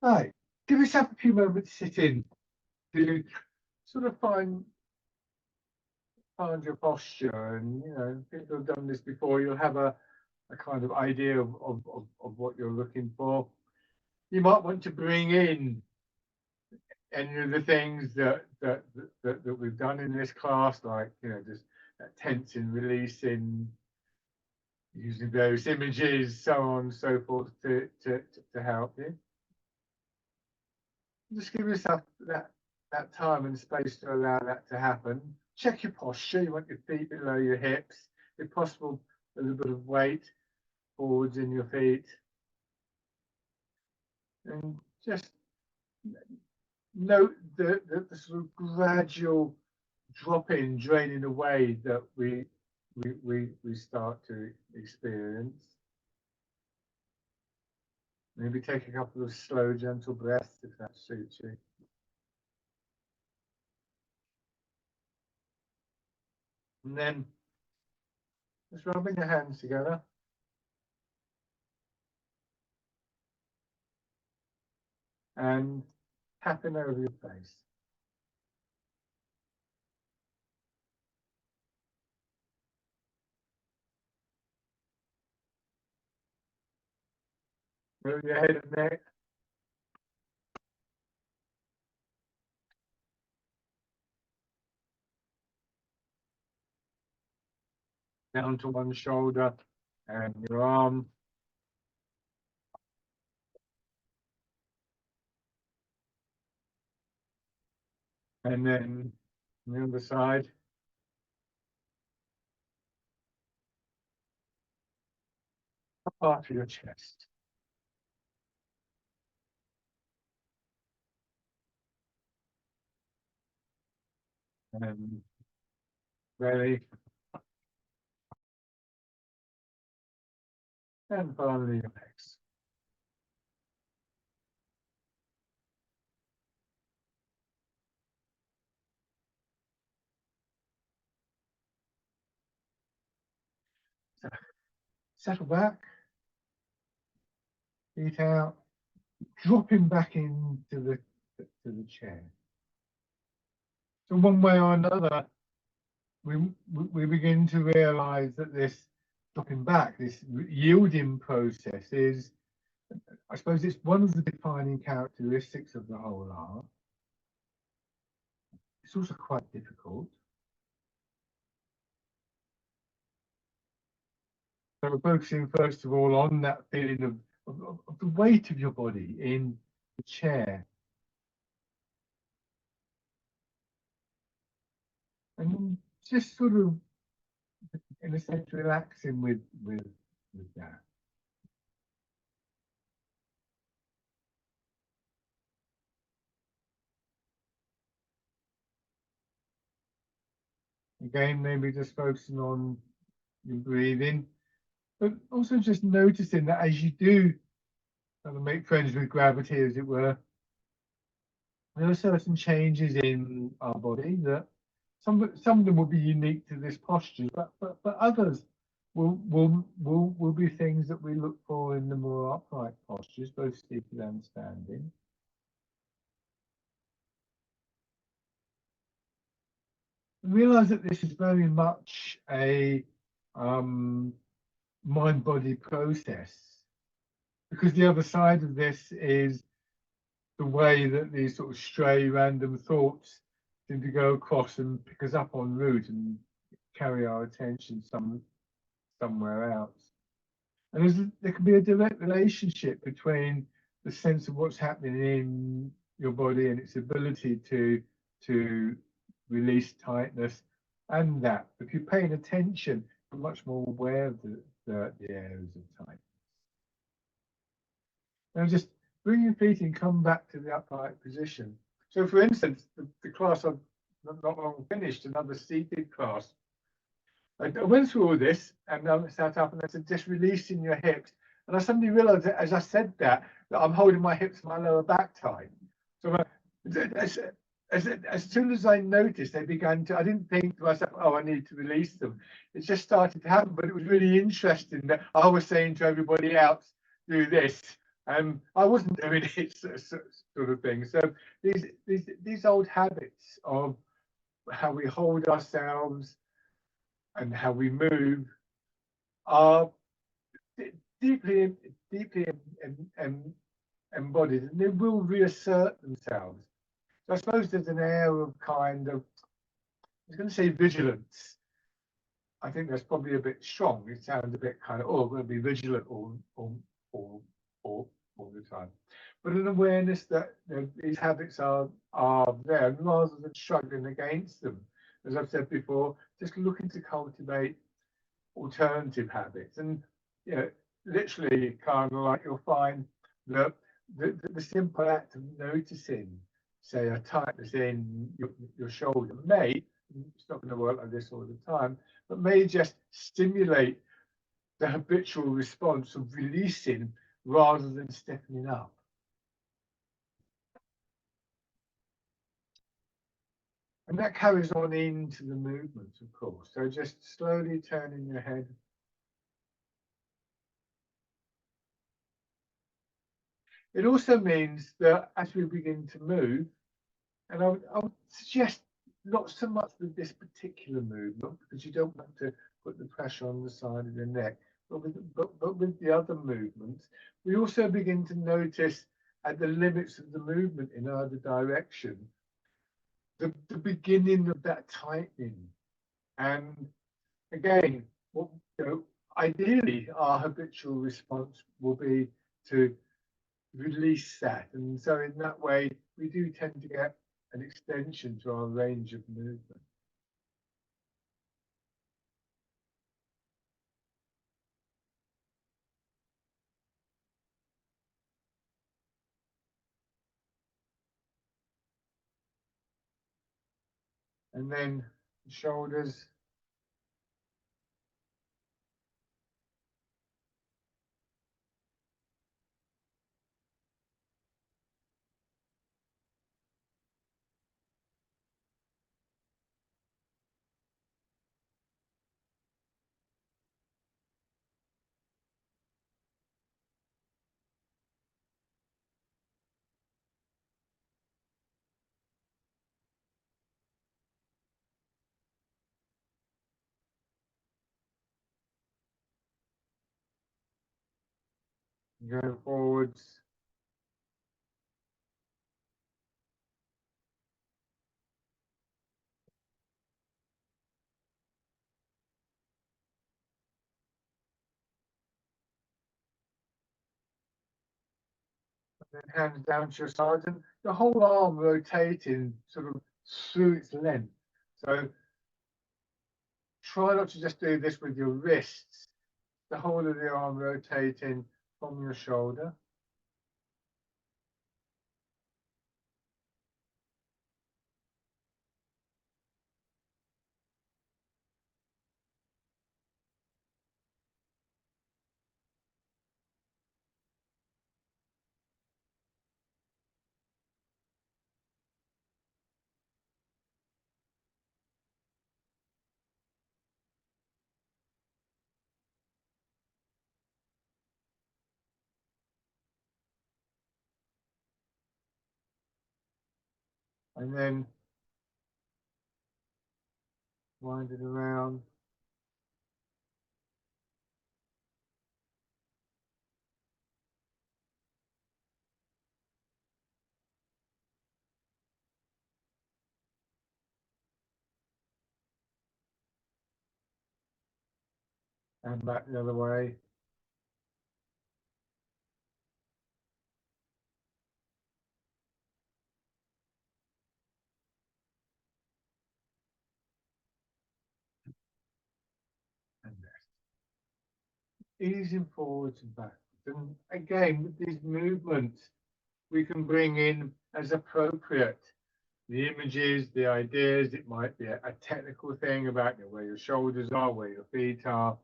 Right, give yourself a few moments to sit in to sort of find your posture, and people have done this before. You'll have a kind of idea of what you're looking for. You might want to bring in any of the things that we've done in this class, like just tensing, releasing, using various images, so on and so forth, to help you. Just give yourself that time and space to allow that to happen. Check your posture. You want your feet below your hips. If possible, a little bit of weight forwards in your feet. And just note the sort of gradual drop-in, draining away that we start to experience. Maybe take a couple of slow, gentle breaths if that suits you. And then just rubbing your hands together. And tapping over your face. Move your head and neck. Down to one shoulder and your arm. And then on the other side. Up part of your chest. And belly. And finally your legs. So, settle back. Feet out. Dropping back into the chair. So one way or another, we begin to realize that this dropping back, this yielding process is, I suppose it's one of the defining characteristics of the whole art. It's also quite difficult. So we're focusing first of all on that feeling of the weight of your body in the chair. And just sort of, in a sense, relaxing with that. Again, maybe just focusing on your breathing, but also just noticing that as you do kind of make friends with gravity, as it were, there are certain changes in our body that some of them will be unique to this posture, but others will be things that we look for in the more upright postures, both seated and standing. Realize that this is very much a mind-body process, because the other side of this is the way that these sort of stray random thoughts seem to go across and pick us up en route and carry our attention somewhere else. And there can be a direct relationship between the sense of what's happening in your body and its ability to release tightness, and that if you're paying attention, you're much more aware of the areas of tightness. Now just bring your feet and come back to the upright position. So for instance, the class I've not long finished, another seated class, I went through all this and sat up and I said, just releasing your hips. And I suddenly realized that as I said that I'm holding my hips and my lower back tight. So as soon as I noticed, they began to, I didn't think to myself, oh, I need to release them. It just started to happen, but it was really interesting that I was saying to everybody else, do this. I wasn't doing it, sort of thing. So these old habits of how we hold ourselves and how we move are deeply, deeply embodied, and they will reassert themselves. So I suppose there's an air of kind of, I was going to say vigilance. I think that's probably a bit strong. It sounds a bit kind of, oh, we're going to be vigilant all, all, all the time. But an awareness that, you know, these habits are there, and rather than struggling against them, as I've said before, just looking to cultivate alternative habits. And, you know, literally kind of like you'll find that the simple act of noticing, say, a tightness in your shoulder may, it's not going to work like this all the time, but may just stimulate the habitual response of releasing rather than stiffening up. And that carries on into the movement, of course. So just slowly turning your head. It also means that as we begin to move, and I would suggest not so much with this particular movement, because you don't want to put the pressure on the side of the neck, but with the other movements, we also begin to notice at the limits of the movement in either direction, the beginning of that tightening. And again, what, you know, ideally our habitual response will be to release that. And so in that way, we do tend to get an extension to our range of movement. And then the shoulders, go forwards, then hands down to your sides, and the whole arm rotating sort of through its length. So try not to just do this with your wrists, the whole of the arm rotating from your shoulder. And then wind it around. And back the other way. And easing forwards and backwards. And again, with these movements, we can bring in as appropriate the images, the ideas. It might be a technical thing about, you know, where your shoulders are, where your feet are.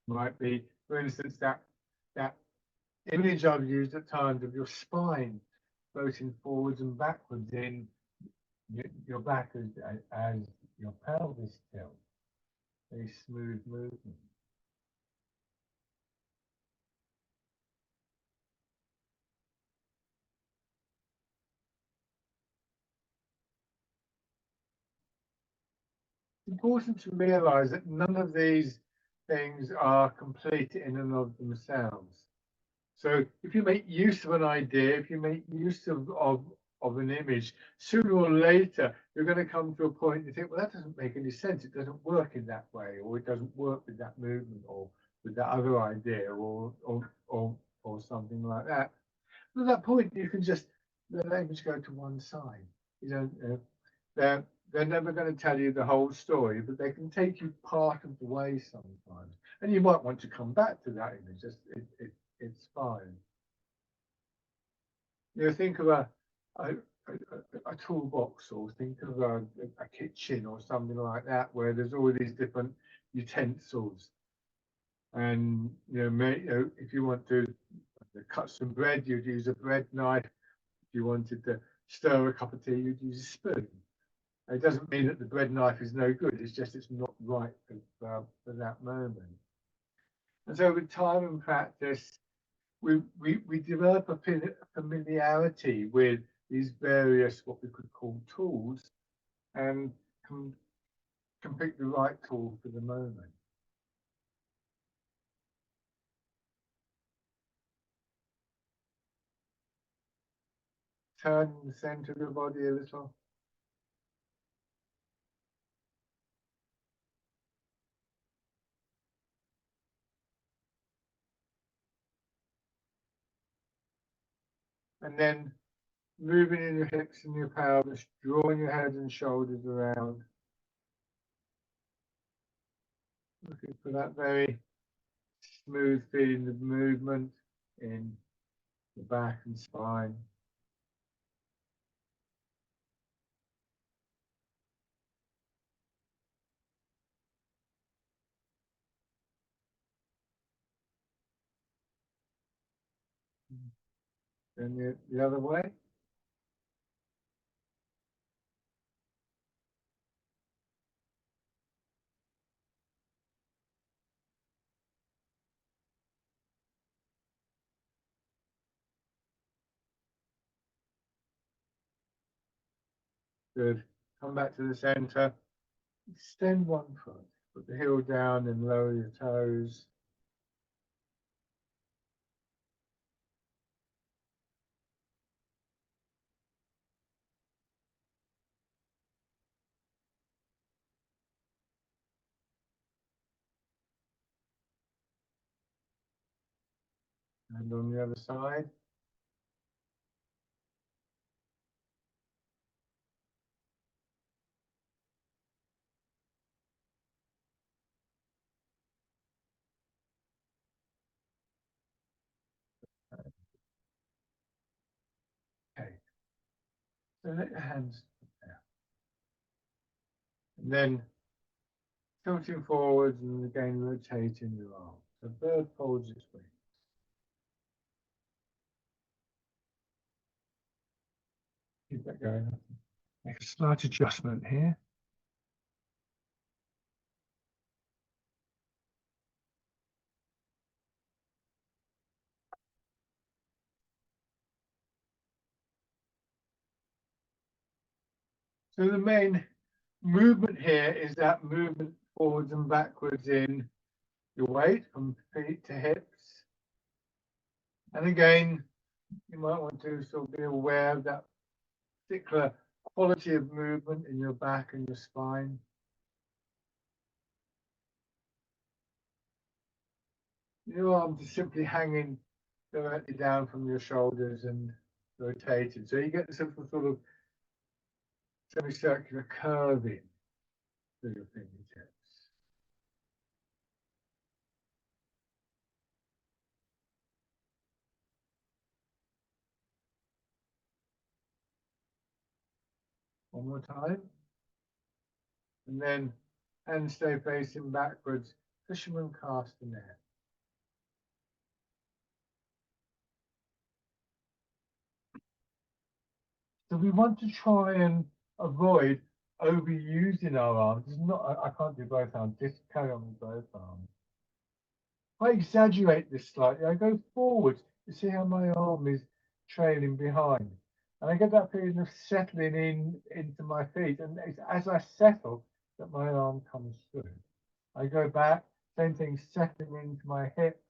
It might be, for instance, that image I've used at times of your spine floating forwards and backwards in your back as your pelvis tilts. A smooth movement. important to realize that none of these things are complete in and of themselves. So if you make use of an idea, if you make use of an image, sooner or later, you're going to come to a point you think, well, that doesn't make any sense. It doesn't work in that way, or it doesn't work with that movement, or with that other idea, or something like that. But at that point, you can just let the image go to one side. You don't. They're never going to tell you the whole story, but they can take you part of the way sometimes. And you might want to come back to that image. It's fine. You know, think of a toolbox, or think of a kitchen or something like that, where there's all these different utensils. And if you want to cut some bread, you'd use a bread knife. If you wanted to stir a cup of tea, you'd use a spoon. It doesn't mean that the bread knife is no good. It's just it's not right for that moment. And so with time and practice, we develop a familiarity with these various what we could call tools, and can pick the right tool for the moment. Turn the center of the body a little. And then moving in your hips and your pelvis, drawing your head and shoulders around. Looking for that very smooth feeling of movement in the back and spine. Then the other way. Good. Come back to the center. Extend one foot. Put the heel down and lower your toes. And on the other side. Okay. So let your hands there. And then tilting forwards and again rotating your arm. So bird folds its wings. Keep that going. Make a slight adjustment here. So the main movement here is that movement forwards and backwards in your weight from feet to hips. And again, you might want to sort of be aware of that particular quality of movement in your back and your spine. Your arms are simply hanging directly down from your shoulders and rotated. So you get this sort of semicircular curving through your fingertips. One more time. And then hands stay facing backwards, fisherman castanet. So we want to try and avoid overusing our arms. It's not, I can't do both arms, just carry on with both arms. If I exaggerate this slightly, I go forward. You see how my arm is trailing behind. And I get that feeling of settling into my feet. And it's as I settle that my arm go back, same thing, settling into my hips.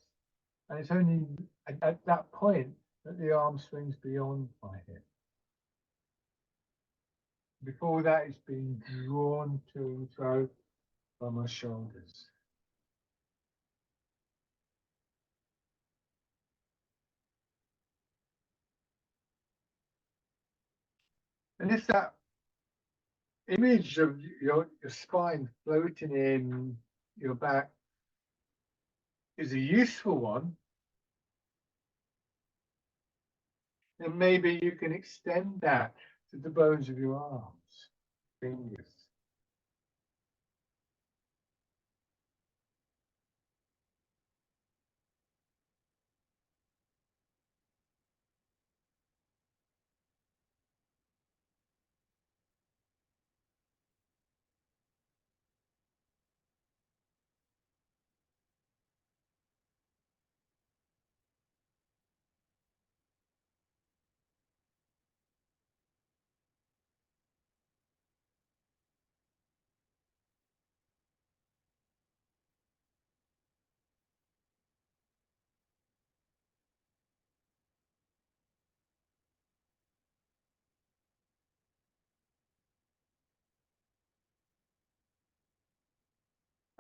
And it's only at that point that the arm swings beyond my hip. Before that, it's being drawn to and fro by my shoulders. And if that image of your spine floating in your back is a useful one, then maybe you can extend that to the bones of your arms, fingers.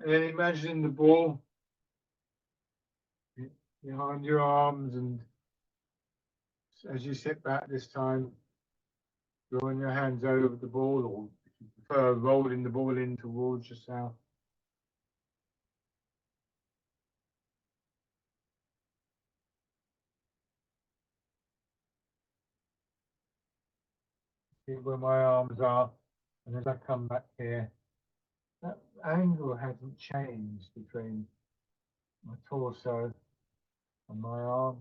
And then imagine the ball behind your arms, and as you sit back this time, drawing your hands over the ball, or if you prefer, rolling the ball in towards yourself. See where my arms are, and as I come back here, that angle hasn't changed between my torso and my arm.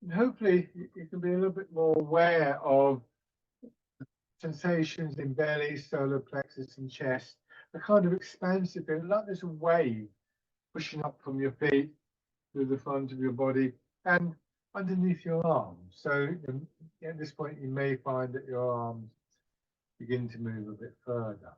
And hopefully you can be a little bit more aware of sensations in belly, solar plexus, and chest. A kind of expansive feeling, like there's a wave pushing up from your feet through the front of your body and underneath your arms. So at this point, you may find that your arms begin to move a bit further.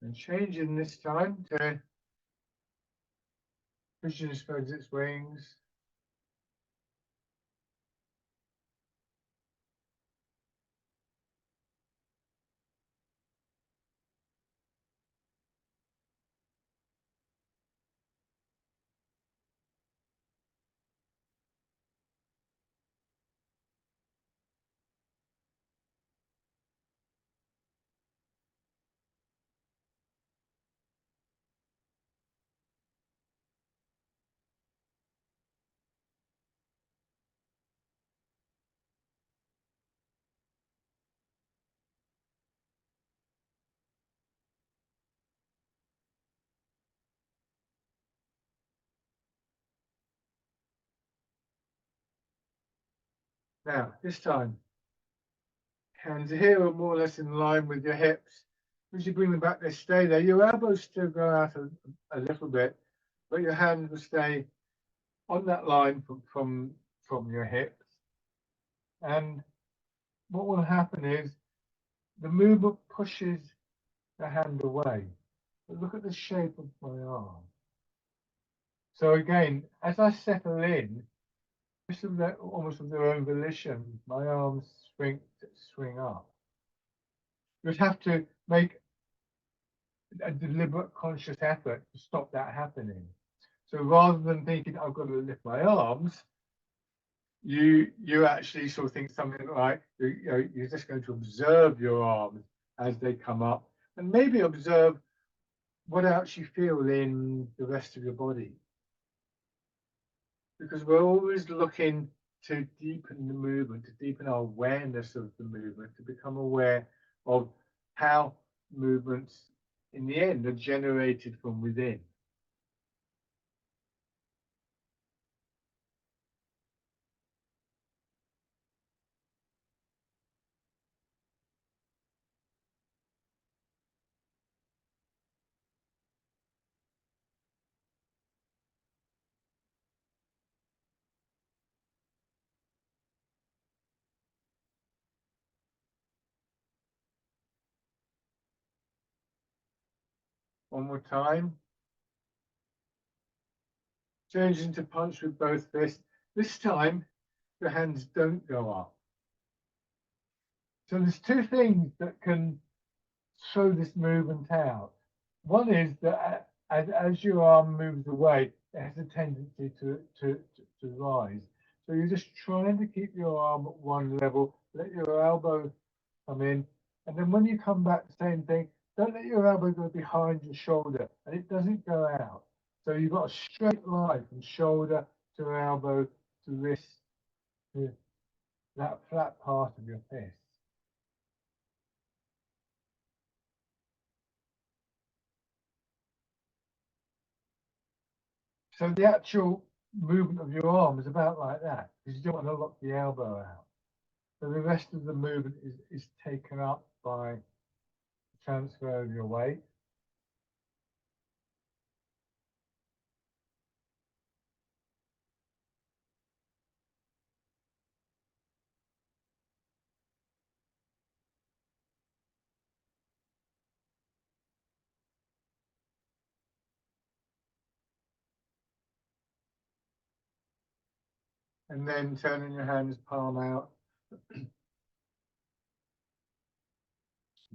And changing this time to pigeon spreads its wings. Now, this time, hands here are more or less in line with your hips. As you bring them back, they stay there. Your elbows still go out a little bit, but your hands will stay on that line from your hips. And what will happen is the movement pushes the hand away. But look at the shape of my arm. So again, as I settle in, just of that, almost of their own volition, my arms swing up. You'd have to make a deliberate, conscious effort to stop that happening. So rather than thinking I've got to lift my arms, you actually sort of think something like you're just going to observe your arms as they come up, and maybe observe what else you feel in the rest of your body, because we're always looking to deepen the movement, to deepen our awareness of the movement, to become aware of how movements in the end are generated from within. One more time. Changing to punch with both fists. This time, your hands don't go up. So there's two things that can throw this movement out. One is that as your arm moves away, it has a tendency to rise. So you're just trying to keep your arm at one level, let your elbow come in, and then when you come back, the same thing, don't let your elbow go behind your shoulder, and it doesn't go out. So you've got a straight line from shoulder to elbow to wrist to that flat part of your fist. So the actual movement of your arm is about like that, because you don't want to lock the elbow out. So the rest of the movement is taken up by the transfer of your weight. And then turning your hands palm out,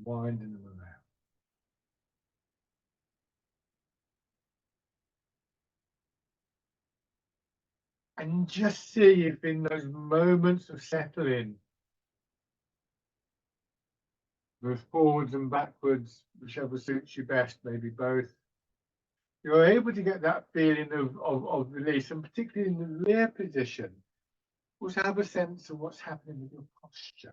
winding them around. And just see if in those moments of settling, move forwards and backwards, whichever suits you best, maybe both, you're able to get that feeling of release, and particularly in the rear position, also have a sense of what's happening with your posture.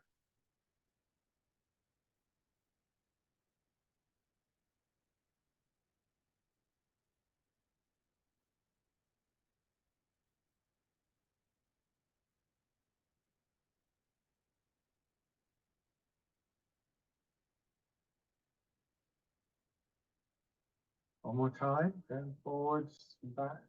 One more time, going forwards and back.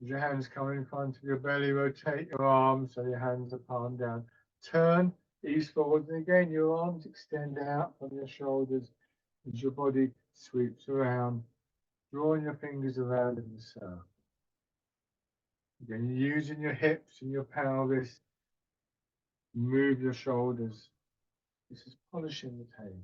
As your hands come in front of your belly, rotate your arms so your hands are palm down. Turn, ease forwards, and again your arms extend out from your shoulders as your body sweeps around, drawing your fingers around in the circle. Again, you're using your hips and your pelvis, move your shoulders. This is polishing the table.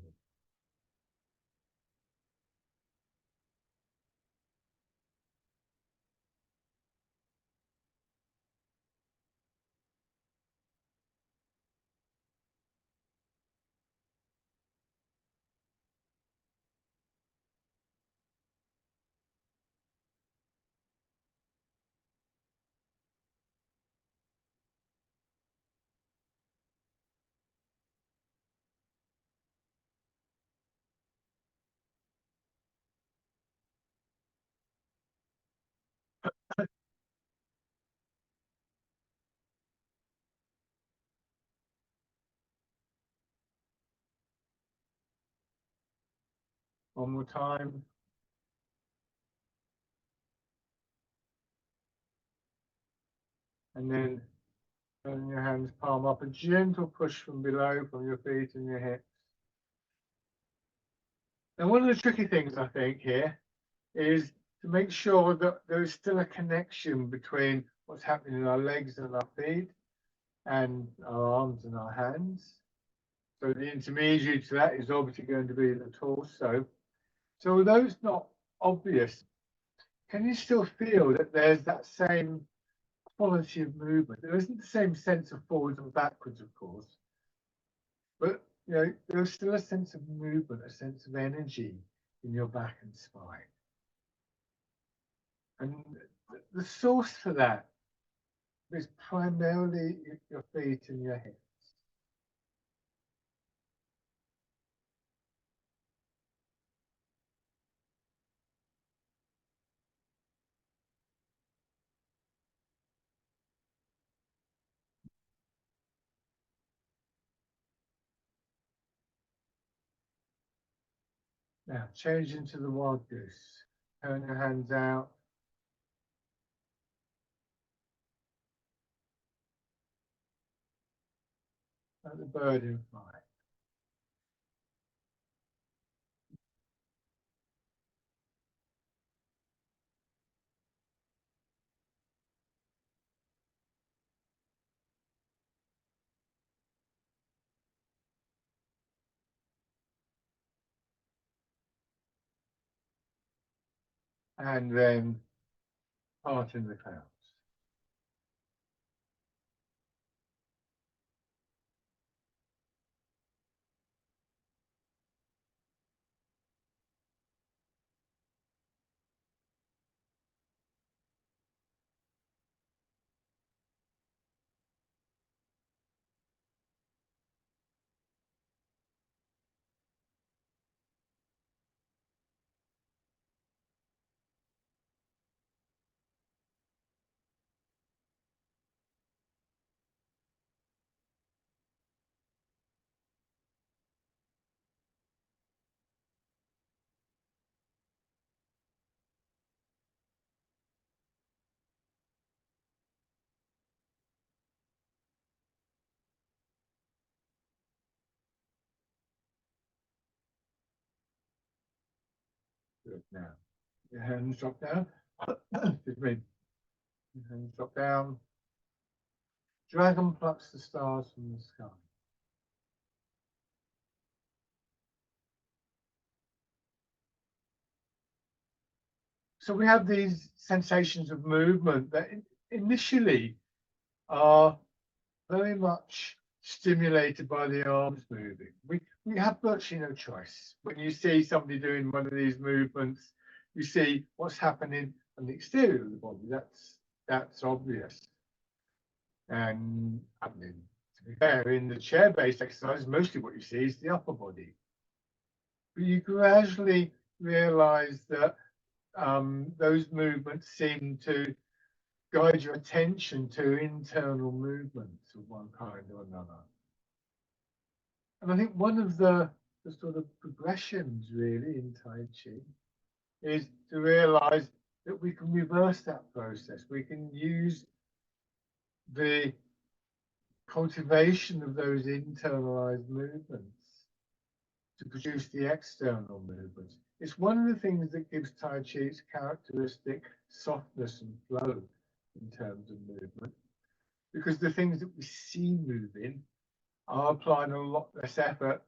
One more time. And then turning your hands palm up, a gentle push from below, from your feet and your hips. And one of the tricky things I think here is to make sure that there is still a connection between what's happening in our legs and our feet and our arms and our hands. So the intermediary to that is obviously going to be the torso. So although it's not obvious, can you still feel that there's that same quality of movement. There isn't the same sense of forwards and backwards, of course, but there's still a sense of movement, a sense of energy in your back and spine. And the source for that is primarily your feet and your hips. Now, change into the wild goose. Turn your hands out. Like the bird in flight. And then part in the clouds. Good. Now, your hands drop down. Excuse me. Your hands drop down. Dragon plucks the stars from the sky. So we have these sensations of movement that initially are very much stimulated by the arms moving. We have virtually no choice. When you see somebody doing one of these movements, you see what's happening on the exterior of the body. That's obvious. And I mean, to be fair, in the chair-based exercise, mostly what you see is the upper body. But you gradually realize that those movements seem to guide your attention to internal movements of one kind or another. And I think one of the sort of progressions really in Tai Chi is to realize that we can reverse that process. We can use the cultivation of those internalized movements to produce the external movements. It's one of the things that gives Tai Chi its characteristic softness and flow in terms of movement, because the things that we see moving are applying a lot less effort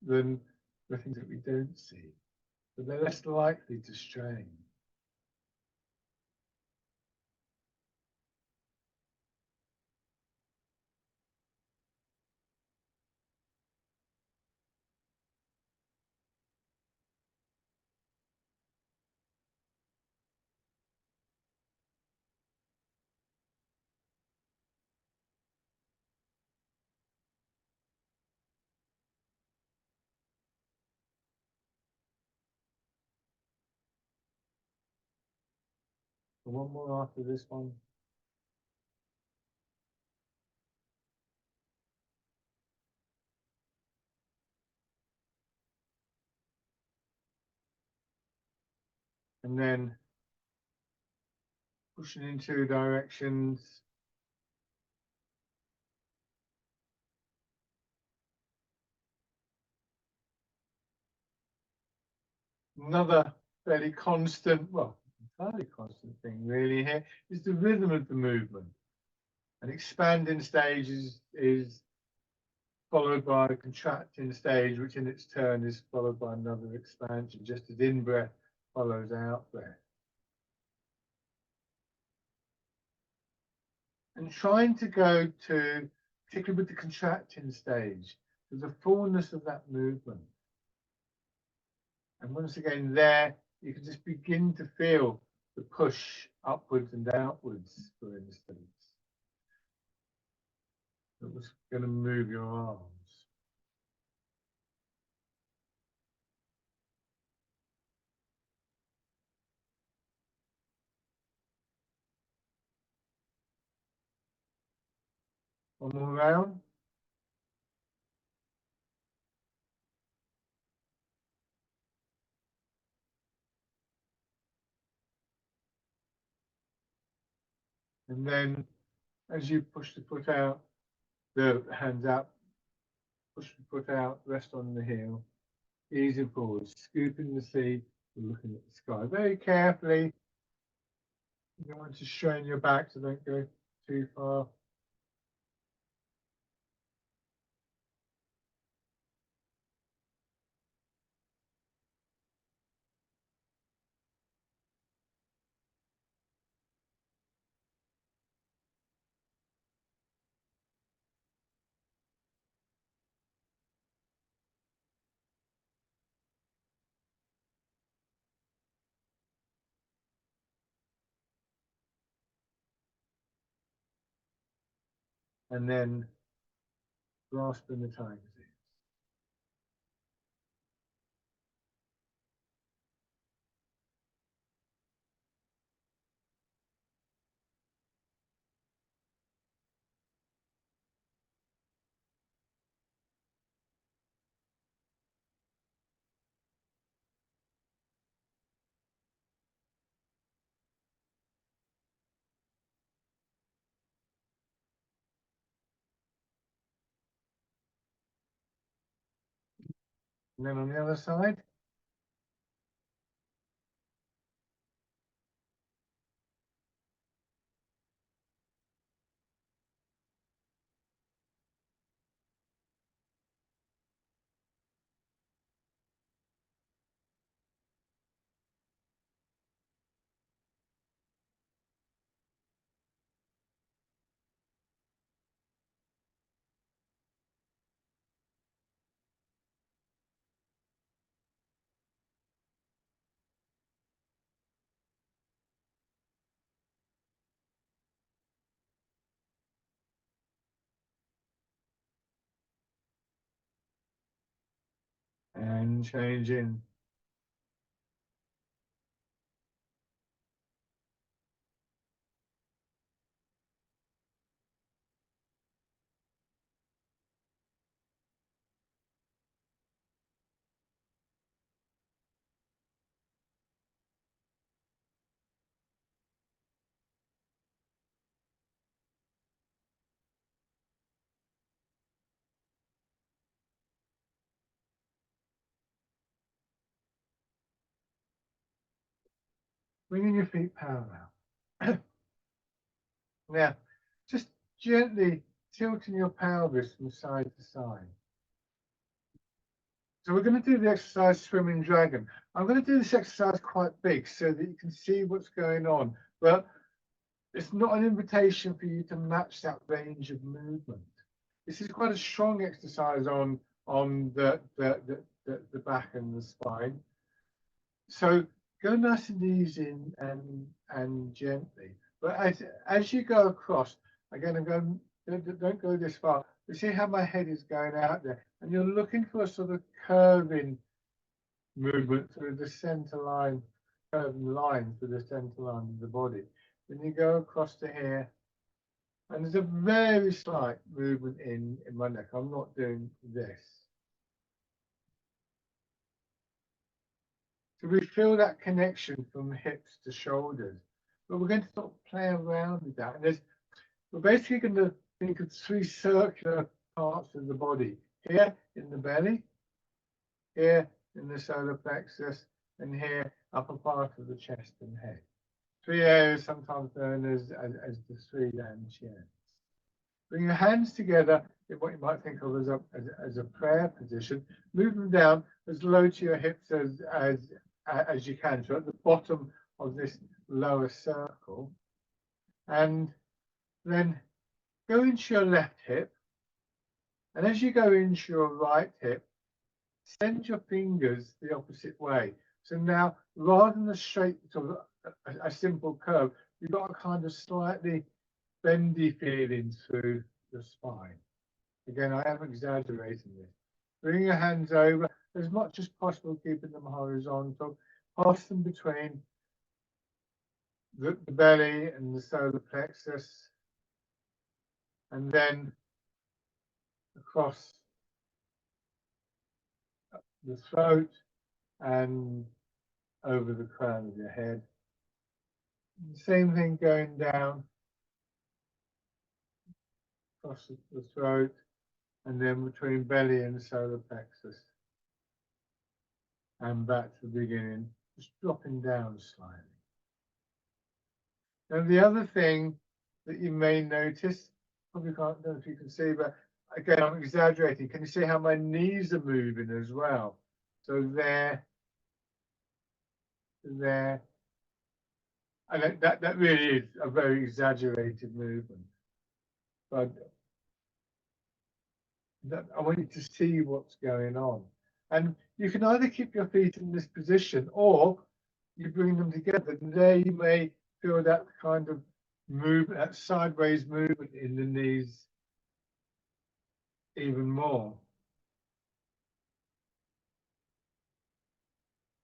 than the things that we don't see, but they're less likely to strain. So one more after this one. And then pushing in two directions. Another fairly constant, well, entirely constant thing really here is the rhythm of the movement. An expanding stage is followed by a contracting stage, which in its turn is followed by another expansion, just as in-breath follows out-breath. and trying to go to, particularly with the contracting stage, to the fullness of that movement. And once again, there, you can just begin to feel the push upwards and outwards, for instance. That was going to move your arms. One more round. And then as you push the foot out, the hands up, push the foot out, rest on the heel, easing forward, scooping the seat, looking at the sky very carefully. You don't want to strain your back, so don't go too far. And then grasping the tiger. And then on the other side. And changing. Bringing your feet parallel. Now, just gently tilting your pelvis from side to side. So we're going to do the exercise Swimming Dragon. I'm going to do this exercise quite big so that you can see what's going on, but it's not an invitation for you to match that range of movement. This is quite a strong exercise on the back and the spine. So go nice and easy and gently. But as you go across, again, don't go this far. You see how my head is going out there, and you're looking for a sort of curving movement through the center line, curving line through the center line of the body. Then you go across to here, and there's a very slight movement in my neck. I'm not doing this. So we feel that connection from hips to shoulders, but we're going to sort of play around with that. And we're basically going to think of three circular parts of the body. Here in the belly, here in the solar plexus, and here upper part of the chest and head. Three areas sometimes known as the three dantians. Bring your hands together in what you might think of as a prayer position. Move them down as low to your hips as you can, so at the bottom of this lower circle. And then Go into your left hip, and as you go into your right hip, send your fingers the opposite way. So now, rather than a straight sort of a simple curve, you've got a kind of slightly bendy feeling through the spine. Again, I am exaggerating this. Bring your hands over as much as possible, keeping them horizontal. Pass them between the belly and the solar plexus, and then across the throat and over the crown of your head. The same thing going down across the throat and then between belly and solar plexus. And back to the beginning, just dropping down slightly. Now the other thing that you may notice, probably can't know if you can see, but again, I'm exaggerating. Can you see how my knees are moving as well? So there, there, and that really is a very exaggerated movement. But I want you to see what's going on. And you can either keep your feet in this position or you bring them together. And there you may feel that kind of movement, that sideways movement in the knees even more.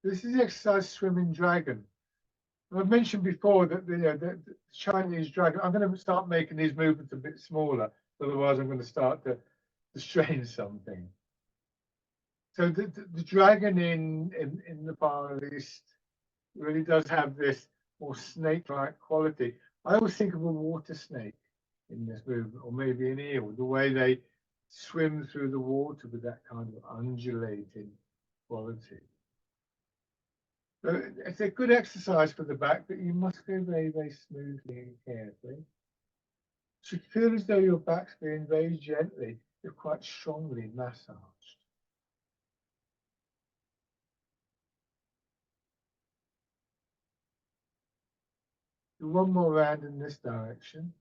This is the exercise Swimming Dragon. I've mentioned before that the Chinese dragon, I'm going to start making these movements a bit smaller, otherwise I'm going to start to strain something. So the dragon in the Far East really does have this more snake-like quality. I always think of a water snake in this movement, or maybe an eel, the way they swim through the water with that kind of undulating quality. So it's a good exercise for the back, but you must go very, very smoothly and carefully. You should feel as though your back's being very gently, if quite strongly massaged. Do one more round in this direction.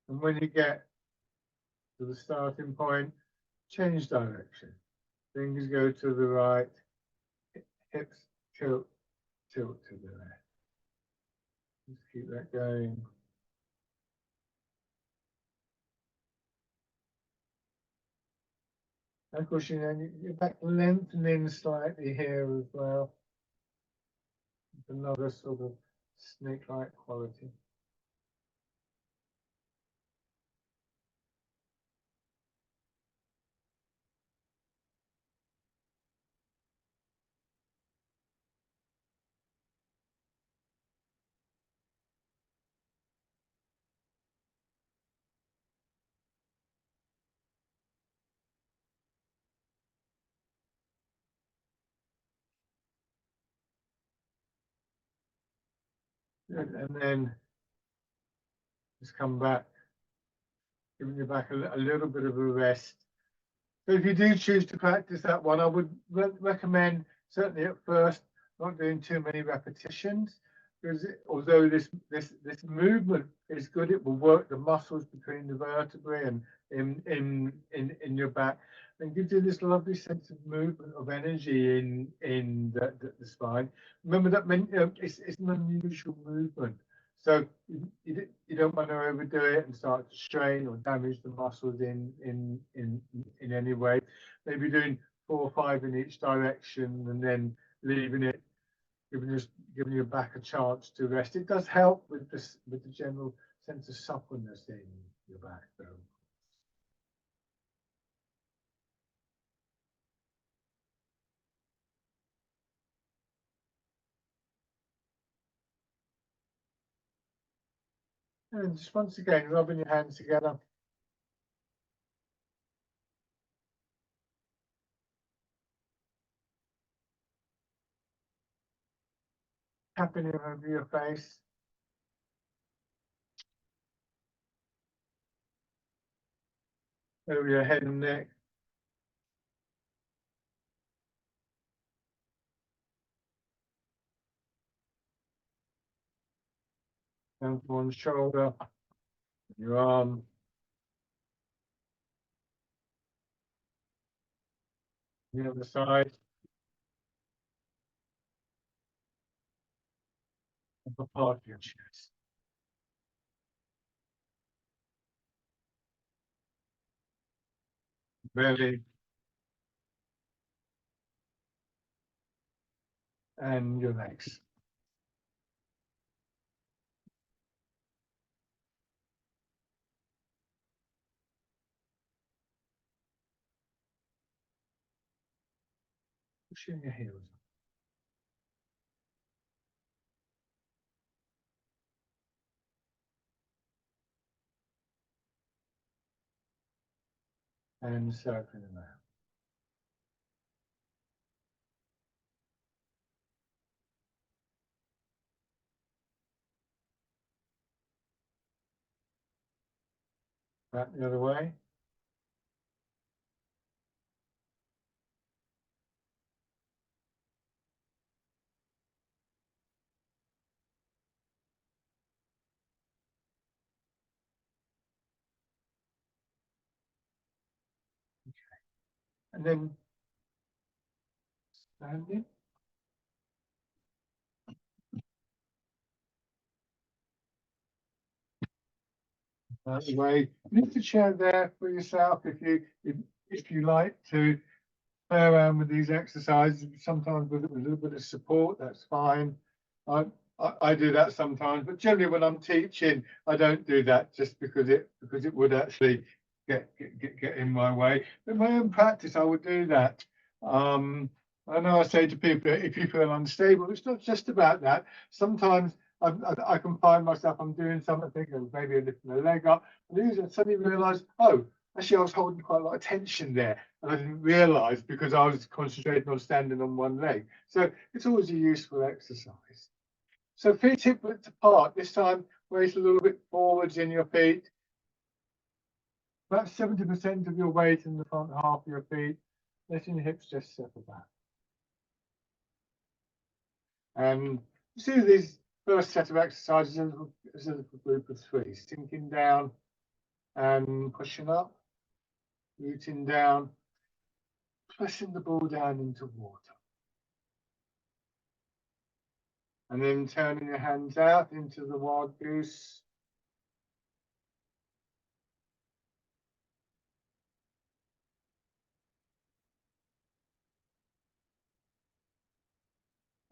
And when you get to the starting point, change direction. Fingers go to the right, hips tilt, tilt to the left. Just keep that going. And of course, your back lengthening slightly here as well. Another sort of snake-like quality. And then just come back, giving your back a little bit of a rest. So if you do choose to practice that one, I would recommend, certainly at first, not doing too many repetitions, because although this movement is good, it will work the muscles between the vertebrae and in your back, and gives you this lovely sense of movement of energy in the spine. Remember that it's an unusual movement. So you don't want to overdo it and start to strain or damage the muscles in any way. Maybe doing 4 or 5 in each direction and then leaving it, giving your back a chance to rest. It does help with the general sense of suppleness in your back, though. And just once again, rubbing your hands together. Tapping it over your face. over your head and neck. Down to one shoulder, your arm. The other side. Upper part of your chest. Belly. And your legs. Pushing your heels. And circling around. Back the other way. Okay. And then standing. That way. Lift the chair there for yourself if you like to play around with these exercises. Sometimes with a little bit of support, that's fine. I do that sometimes, but generally when I'm teaching, I don't do that just because it would actually get in my way. But in my own practice, I would do that. I know I say to people, if you feel unstable, it's not just about that. Sometimes I can find myself, I'm doing something, maybe lifting a leg up, and I suddenly realise, oh, actually I was holding quite a lot of tension there, and I didn't realise because I was concentrating on standing on one leg. So it's always a useful exercise. So feet hip width apart. This time, weight a little bit forwards in your feet. About 70% of your weight in the front half of your feet. Letting the hips just settle back. And do these first set of exercises as a group of three. Sinking down and pushing up. Rooting down. Pressing the ball down into water. And then turning your hands out into the wild goose.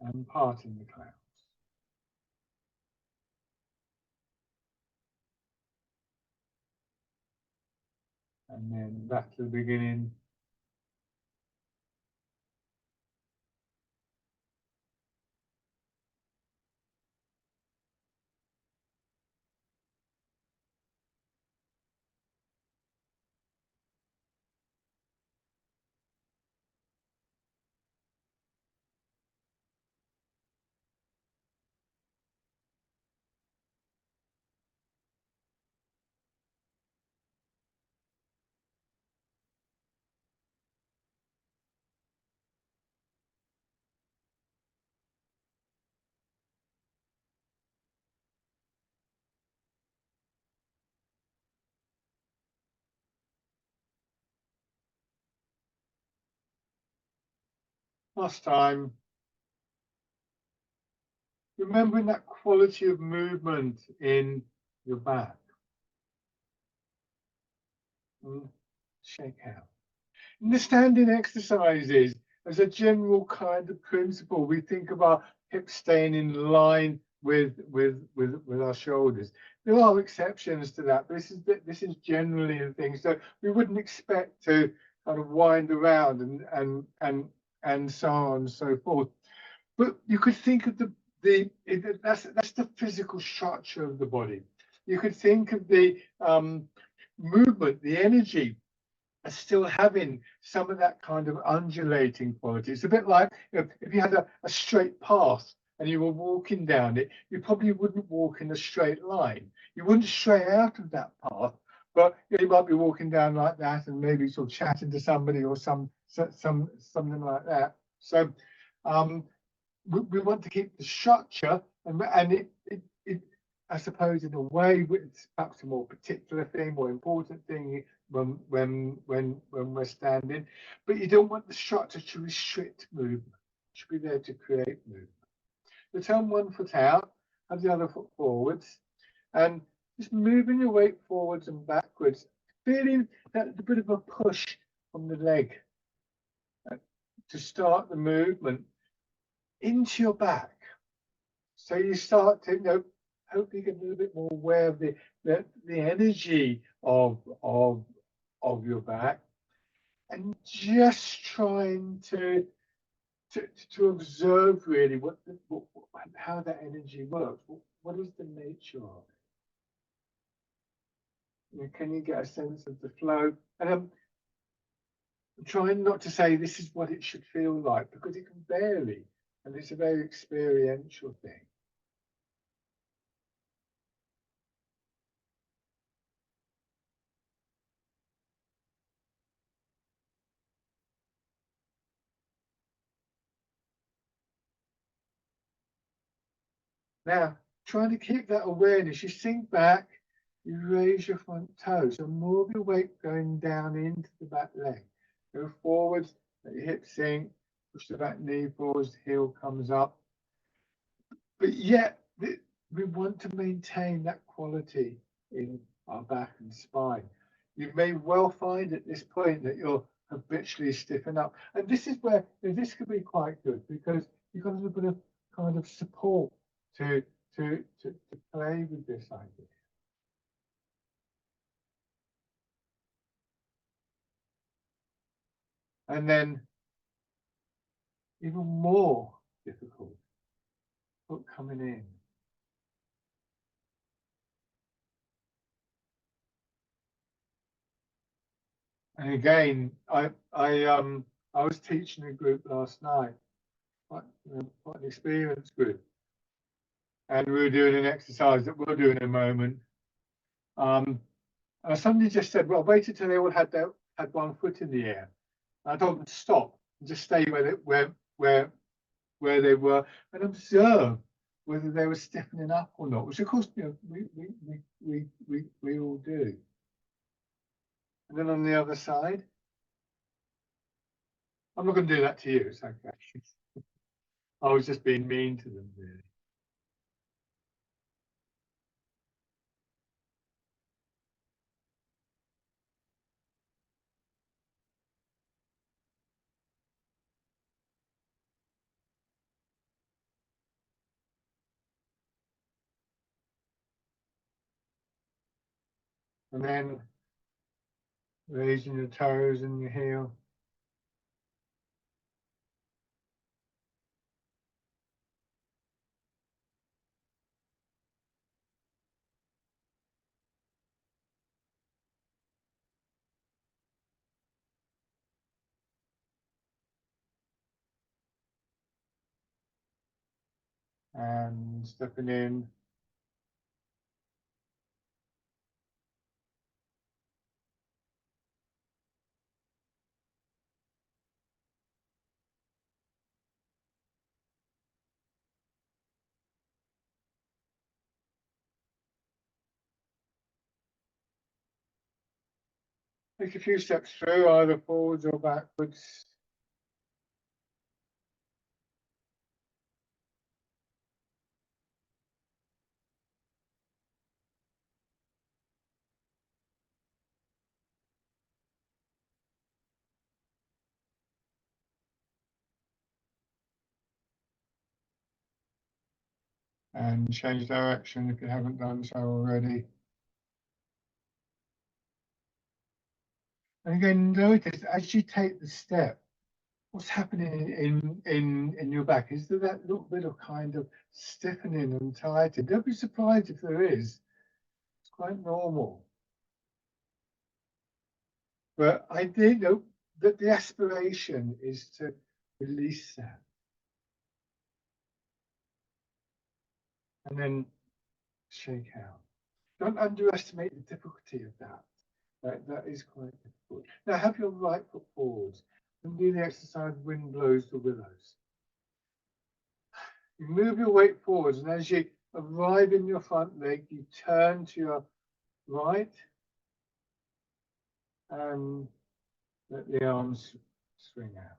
And parting the clouds. And then back to the beginning. Last time, remembering that quality of movement in your back. Shake out. In the standing exercises, as a general kind of principle, we think of our hips staying in line with our shoulders. There are exceptions to that, but this is generally the thing. So we wouldn't expect to kind of wind around and so on and so forth. But you could think of that's the physical structure of the body. You could think of the movement, the energy, as still having some of that kind of undulating quality. It's a bit like if you had a straight path and you were walking down it, you probably wouldn't walk in a straight line. You wouldn't stray out of that path, But you might be walking down like that and maybe sort of chatting to somebody or something like that. So we want to keep the structure, and it I suppose in a way it's perhaps a more particular thing, more important thing when we're standing, but you don't want the structure to restrict movement. It should be there to create movement. So turn one foot out, have the other foot forwards, and just moving your weight forwards and backwards, feeling that bit of a push from the leg to start the movement into your back. So you start to, hopefully get a little bit more aware of the energy of your back, and just trying to observe really how that energy works. What is the nature of it? Can you get a sense of the flow? And I'm trying not to say this is what it should feel like, because it can vary, and it's a very experiential thing. Now, trying to keep that awareness, you sink back, you raise your front toes, so more of your weight going down into the back leg. Go forward, let your hips sink, push the back knee forwards, the heel comes up. But yet, we want to maintain that quality in our back and spine. You may well find at this point that you're habitually stiffen up. And this is where this could be quite good, because you've got a little bit of kind of support to play with this idea. And then even more difficult, foot coming in. And again, I was teaching a group last night, quite an experienced group, and we were doing an exercise that we'll do in a moment. And somebody just said, "Well, wait until they all had one foot in the air." And I told them to stop and just stay where they were and observe whether they were stiffening up or not. Which, of course, we all do. And then on the other side, I'm not going to do that to you. It's okay. I was just being mean to them, really. And then raising your toes and your heel. And stepping in. Take a few steps through, either forwards or backwards. And change direction if you haven't done so already. And again, notice as you take the step, what's happening in your back? Is there that little bit of kind of stiffening and tightening? Don't be surprised if there is. It's quite normal. But I did know that the aspiration is to release that. And then shake out. Don't underestimate the difficulty of that. That is quite difficult. Now have your right foot forwards and do the exercise wind blows the willows. You move your weight forwards, and as you arrive in your front leg, you turn to your right and let the arms swing out.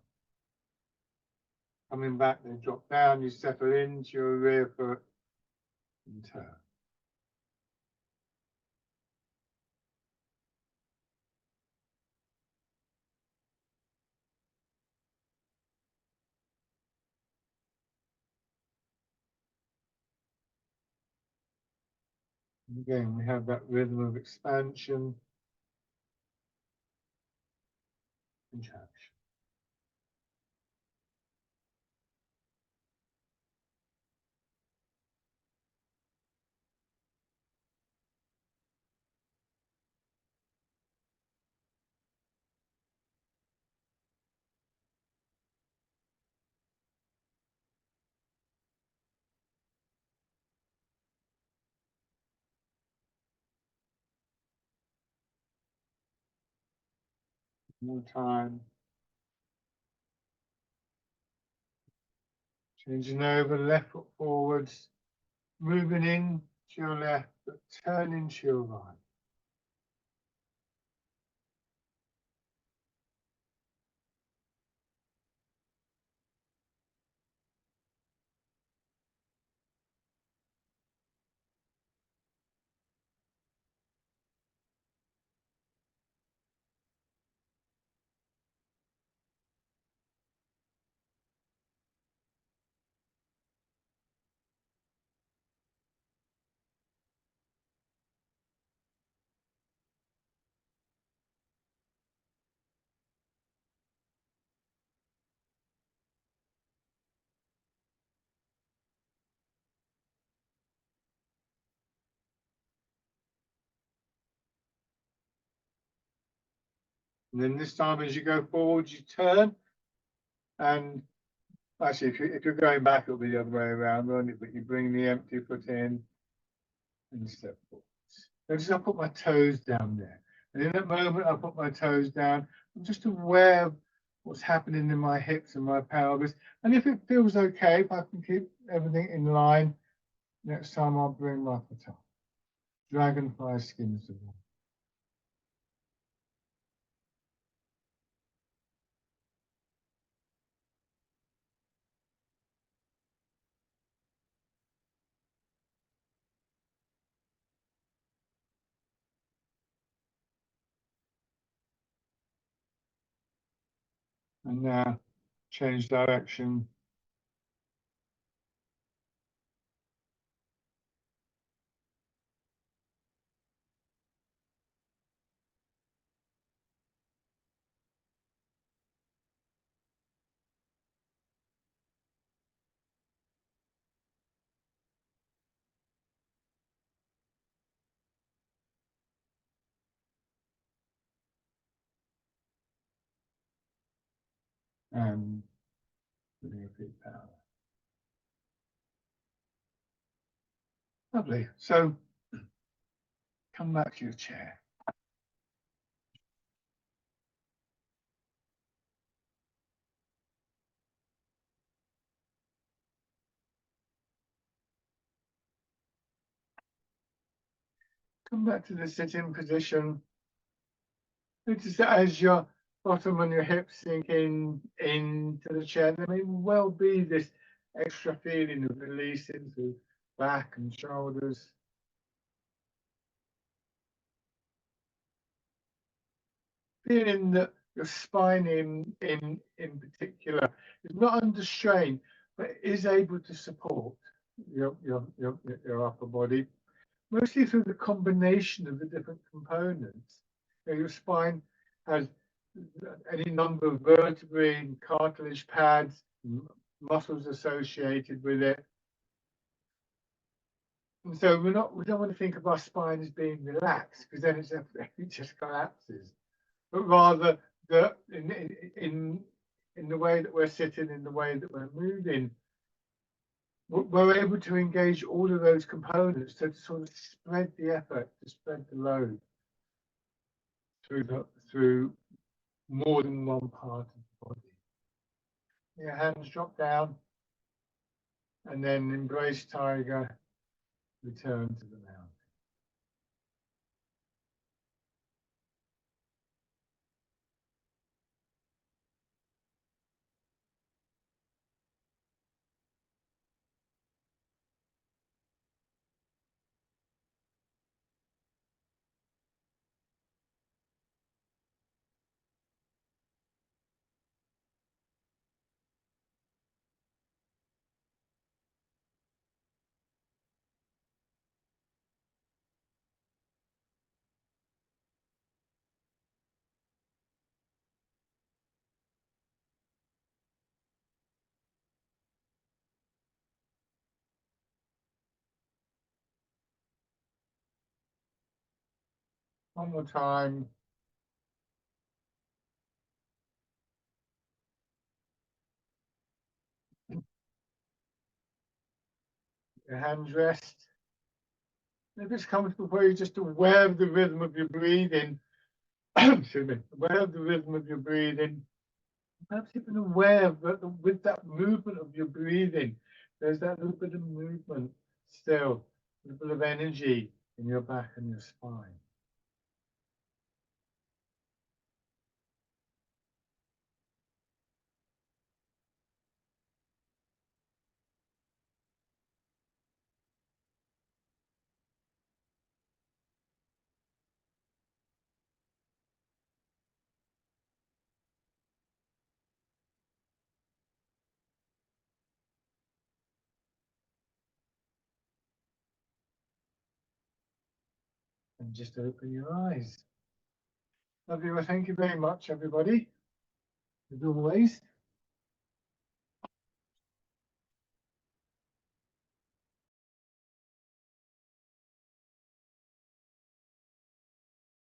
Coming back, they drop down, you settle into your rear foot and turn. And again, we have that rhythm of expansion, contraction. More time. Changing over, left foot forwards, moving in to your left, but turning to your right. And then this time, as you go forward, you turn. And actually, if you're going back, it'll be the other way around, won't it? But you bring the empty foot in and step forwards. Notice I put my toes down there. And in that moment, I put my toes down. I'm just aware of what's happening in my hips and my pelvis. And if it feels okay, if I can keep everything in line, next time I'll bring my foot up. Dragonfly skin is the one. And now change direction. And putting a bit power. Lovely. So come back to your chair. Come back to the sitting position. Notice that as your bottom and your hips sink in into the chair, there may well be this extra feeling of releasing through back and shoulders. Feeling that your spine in particular is not under strain, but is able to support your upper body, mostly through the combination of the different components. Your spine has any number of vertebrae and cartilage pads, muscles associated with it. And so we don't want to think of our spine as being relaxed, because then it just collapses. But rather that in the way that we're sitting, in the way that we're moving, we're able to engage all of those components to sort of spread the effort, to spread the load. through more than one part of the body. Your hands drop down, and then embrace tiger, return to the mountain. One more time. Your hands rest. If it's comfortable for you, just aware of the rhythm of your breathing. Excuse me. Aware of the rhythm of your breathing. Perhaps even aware that with that movement of your breathing, there's that little bit of movement still, a little bit of energy in your back and your spine. And just open your eyes. Love you. Thank you very much, everybody, as always.